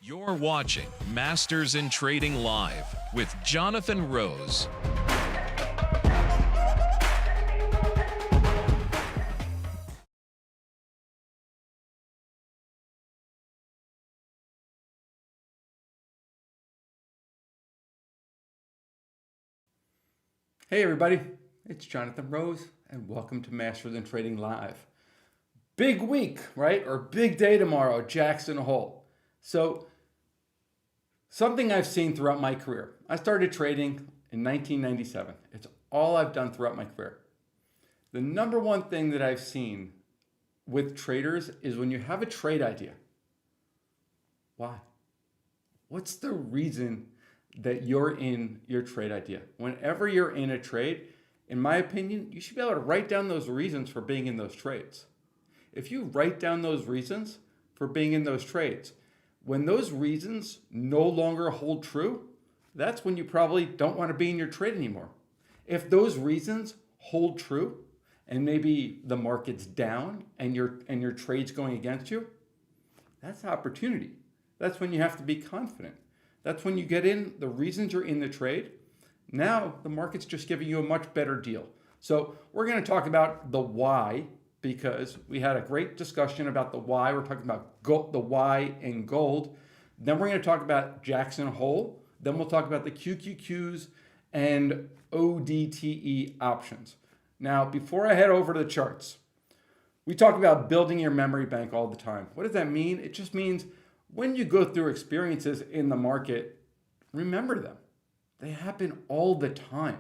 You're watching Masters in Trading Live with Jonathan Rose. Hey everybody, it's Jonathan Rose and welcome to Masters in Trading Live. Big week, right? Or big day tomorrow, Jackson Hole. So something I've seen throughout my career. I started trading in 1997. It's all I've done throughout my career. The number one thing that I've seen with traders is when you have a trade idea. Why? What's the reason that you're in your trade idea? Whenever you're in a trade, in my opinion, you should be able to write down those reasons for being in those trades. If you write down those reasons for being in those trades, when those reasons no longer hold true, that's when you probably don't want to be in your trade anymore. If those reasons hold true and maybe the market's down and your trade's going against you, that's opportunity. That's when you have to be confident. That's when you get in the reasons you're in the trade. Now the market's just giving you a much better deal. So we're going to talk about the why, because we had a great discussion about the why. We're talking about the why in gold. Then we're going to talk about Jackson Hole. Then we'll talk about the QQQs and ODTE options. Now, before I head over to the charts, we talk about building your memory bank all the time. What does that mean? It just means when you go through experiences in the market, remember them. They happen all the time.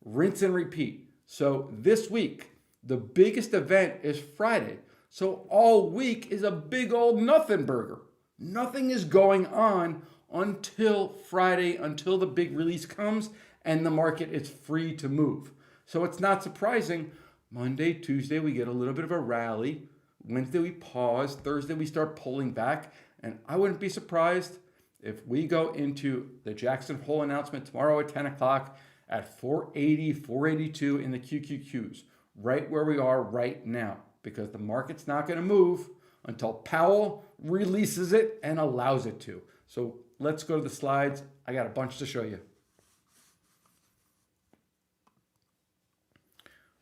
Rinse and repeat. So this week, the biggest event is Friday. So all week is a big old nothing burger. Nothing is going on until Friday, until the big release comes and the market is free to move. So it's not surprising. Monday, Tuesday, we get a little bit of a rally. Wednesday, we pause. Thursday, we start pulling back. And I wouldn't be surprised if we go into the Jackson Hole announcement tomorrow at 10 o'clock at 480, 482 in the QQQs, right where we are right now, because the market's not going to move until Powell releases it and allows it to. So let's go to the slides. I got a bunch to show you.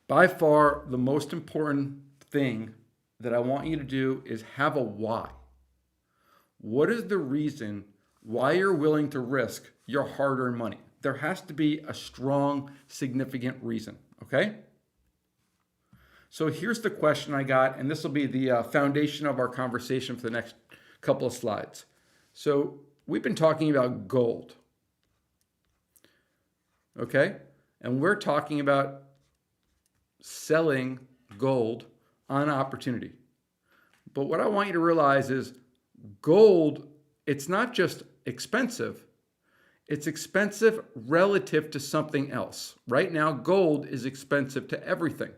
By far, the most important thing that I want you to do is have a why. What is the reason why you're willing to risk your hard-earned money? There has to be a strong, significant reason, okay? So here's the question I got, and this will be the foundation of our conversation for the next couple of slides. So we've been talking about gold, okay? And we're talking about selling gold on opportunity. But what I want you to realize is gold, it's not just expensive, it's expensive relative to something else. Right now, gold is expensive to everything.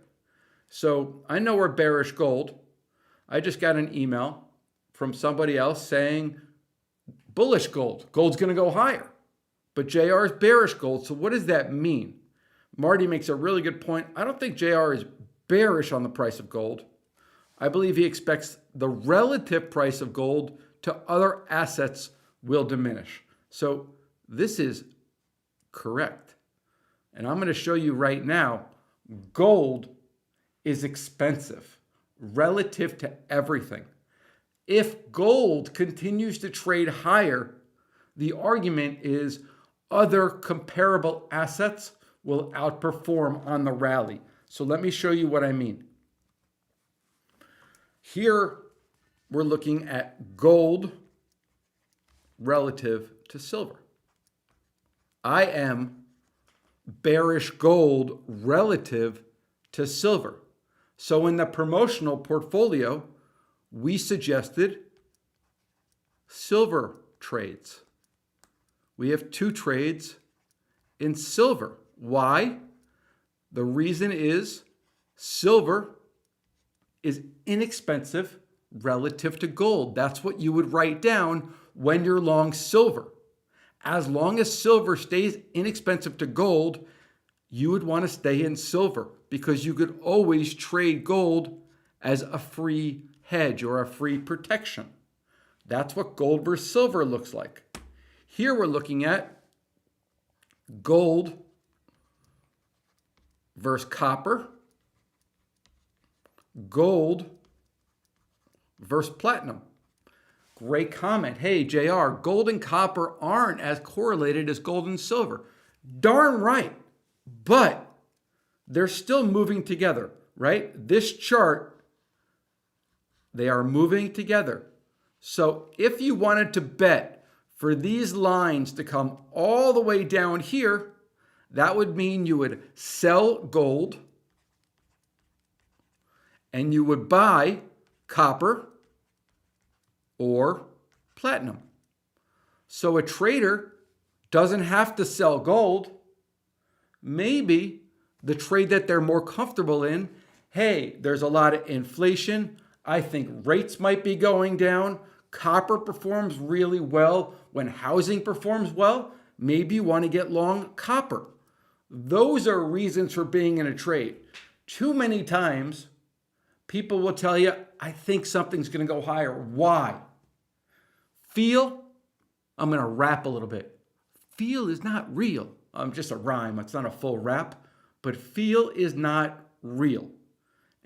So I know we're bearish gold. I just got an email from somebody else saying bullish gold. Gold's going to go higher. But JR is bearish gold. So what does that mean? Marty makes a really good point. I don't think JR is bearish on the price of gold. I believe he expects the relative price of gold to other assets will diminish. So this is correct. And I'm going to show you right now, gold is expensive relative to everything. If gold continues to trade higher, the argument is other comparable assets will outperform on the rally. So let me show you what I mean. Here, we're looking at gold relative to silver. I am bearish gold relative to silver. So in the promotional portfolio, we suggested silver trades. We have 2 trades in silver. Why? The reason is silver is inexpensive relative to gold. That's what you would write down when you're long silver. As long as silver stays inexpensive to gold, you would want to stay in silver because you could always trade gold as a free hedge or a free protection. That's what gold versus silver looks like. Here we're looking at gold versus copper, gold versus platinum. Great comment. Hey, JR, gold and copper aren't as correlated as gold and silver. Darn right. But they're still moving together, right? This chart, they are moving together. So if you wanted to bet for these lines to come all the way down here, that would mean you would sell gold and you would buy copper or platinum. So a trader doesn't have to sell gold. Maybe the trade that they're more comfortable in, hey, there's a lot of inflation. I think rates might be going down. Copper performs really well when housing performs well. Maybe you want to get long copper. Those are reasons for being in a trade. Too many times, people will tell you, I think something's going to go higher. Why? Feel, I'm going to rap a little bit. Feel is not real. Just a rhyme. It's not a full rap. But feel is not real.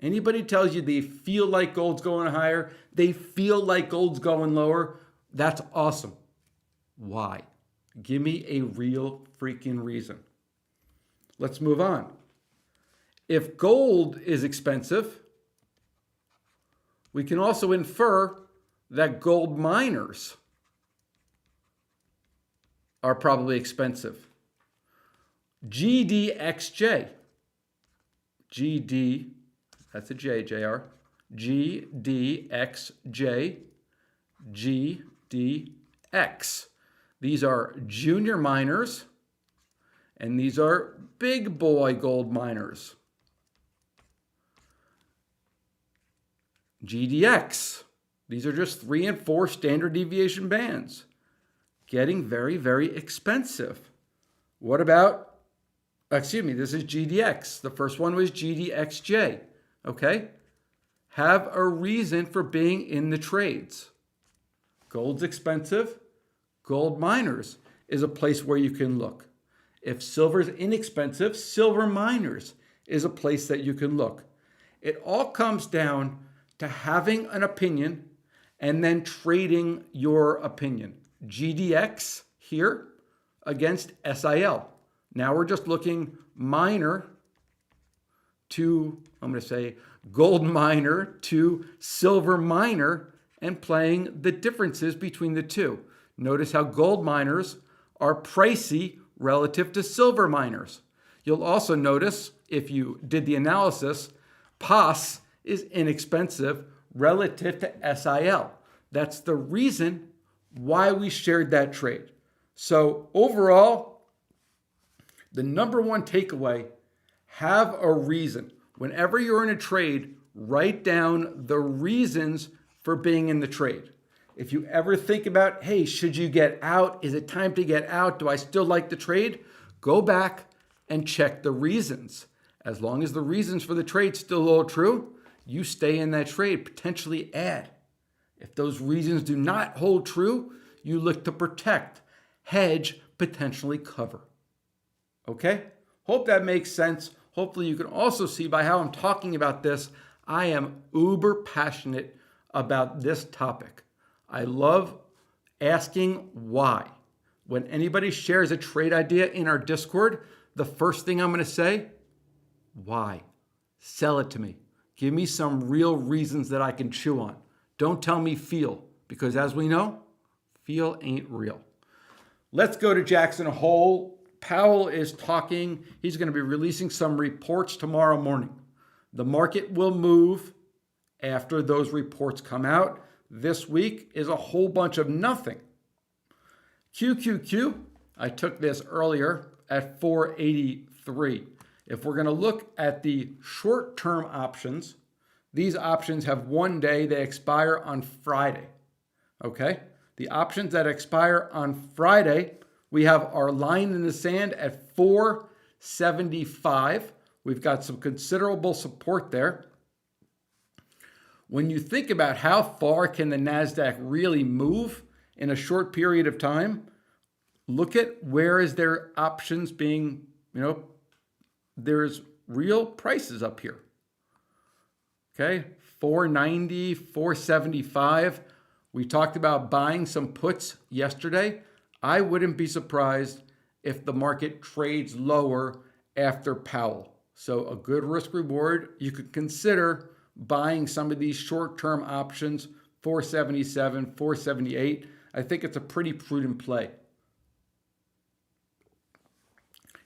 Anybody tells you they feel like gold's going higher, they feel like gold's going lower, that's awesome. Why? Give me a real freaking reason. Let's move on. If gold is expensive, we can also infer that gold miners are probably expensive. GDXJ. GD, that's a J, JR. GDXJ. GDX. These are junior miners, and these are big boy gold miners. GDX. These are just 3 and 4 standard deviation bands. Getting very, very expensive. What about, this is GDX. The first one was GDXJ. Okay? Have a reason for being in the trades. Gold's expensive. Gold miners is a place where you can look. If silver's inexpensive, silver miners is a place that you can look. It all comes down to having an opinion and then trading your opinion. GDX here against SIL. Now we're just looking miner to, I'm going to say gold miner to silver miner and playing the differences between the two. Notice how gold miners are pricey relative to silver miners. You'll also notice, if you did the analysis, PAS is inexpensive relative to SIL. That's the reason why we shared that trade. So overall, the number one takeaway, have a reason. Whenever you're in a trade, write down the reasons for being in the trade. If you ever think about, hey, should you get out? Is it time to get out? Do I still like the trade? Go back and check the reasons. As long as the reasons for the trade still hold true, you stay in that trade, potentially add. If those reasons do not hold true, you look to protect, hedge, potentially cover. Okay? Hope that makes sense. Hopefully you can also see by how I'm talking about this, I am uber passionate about this topic. I love asking why. When anybody shares a trade idea in our Discord, the first thing I'm going to say, why? Sell it to me. Give me some real reasons that I can chew on. Don't tell me feel, because as we know, feel ain't real. Let's go to Jackson Hole. Powell is talking. He's going to be releasing some reports tomorrow morning. The market will move after those reports come out. This week is a whole bunch of nothing. QQQ, I took this earlier at 483. If we're going to look at the short-term options, these options have 1 day. They expire on Friday. Okay? The options that expire on Friday, we have our line in the sand at 475. We've got some considerable support there. when you think about how far can the NASDAQ really move in a short period of time, look at where is their options being, there's real prices up here. Okay, 490, 475. We talked about buying some puts yesterday. I wouldn't be surprised if the market trades lower after Powell. So a good risk reward. You could consider buying some of these short-term options, 477, 478. I think it's a pretty prudent play.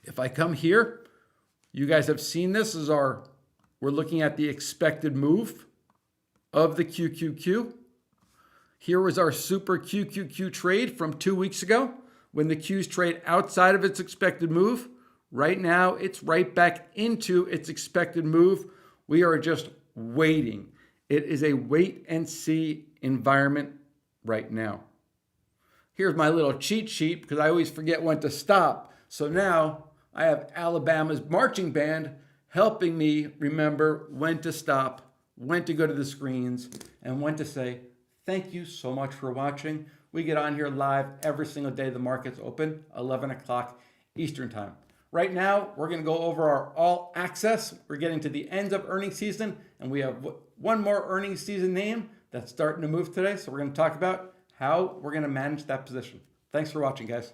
If I come here, you guys have seen this as we're looking at the expected move of the QQQ. Here was our super QQQ trade from 2 weeks ago when the Qs trade outside of its expected move. Right now, it's right back into its expected move. We are just waiting. It is a wait and see environment right now. Here's my little cheat sheet because I always forget when to stop. So now I have Alabama's marching band helping me remember when to stop, when to go to the screens, and when to say, thank you so much for watching. We get on here live every single day the market's open, 11 o'clock Eastern time. Right now, we're going to go over our all access. We're getting to the end of earnings season, and we have one more earnings season name that's starting to move today. So we're going to talk about how we're going to manage that position. Thanks for watching, guys.